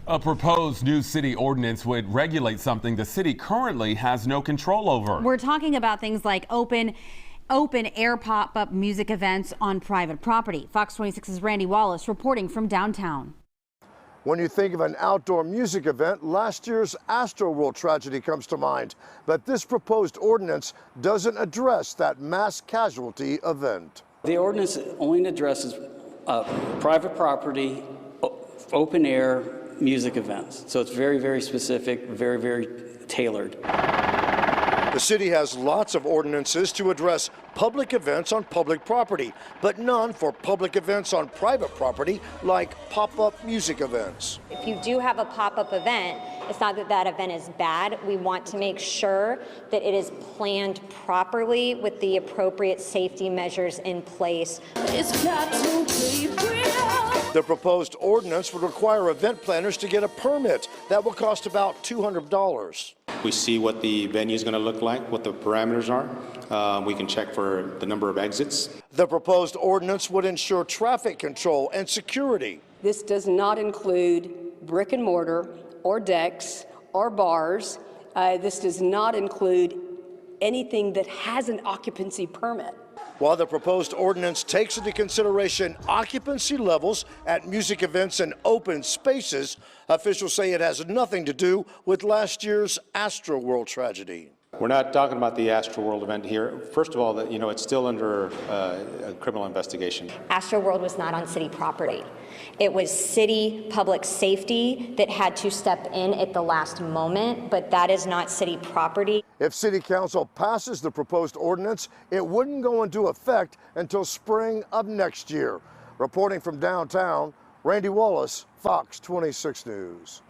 A proposed new city ordinance would regulate something the city currently has no control over. We're talking about things like open air pop-up music events on private property. Fox 26's Randy Wallace reporting from downtown. When you think of an outdoor music event, last year's Astroworld tragedy comes to mind. But this proposed ordinance doesn't address that mass casualty event. The ordinance only addresses private property, open air music events. So it's very, very specific, very, very tailored. The city has lots of ordinances to address public events on public property, but none for public events on private property like pop-up music events. If you do have a pop-up event, it's not that that event is bad. We want to make sure that it is planned properly with the appropriate safety measures in place. The proposed ordinance would require event planners to get a permit. That will cost about $200. We see what the venue is going to look like, what the parameters are. We can check for the number of exits. The proposed ordinance would ensure traffic control and security. This does not include brick and mortar or decks or bars. This does not include anything that has an occupancy permit. While the proposed ordinance takes into consideration occupancy levels at music events and open spaces, officials say it has nothing to do with last year's Astroworld tragedy. We're not talking about the Astroworld event here. First of all, it's still under a criminal investigation. Astroworld was not on city property. It was city public safety that had to step in at the last moment, but that is not city property. If City Council passes the proposed ordinance, it wouldn't go into effect until spring of next year. Reporting from downtown, Randy Wallace, Fox 26 News.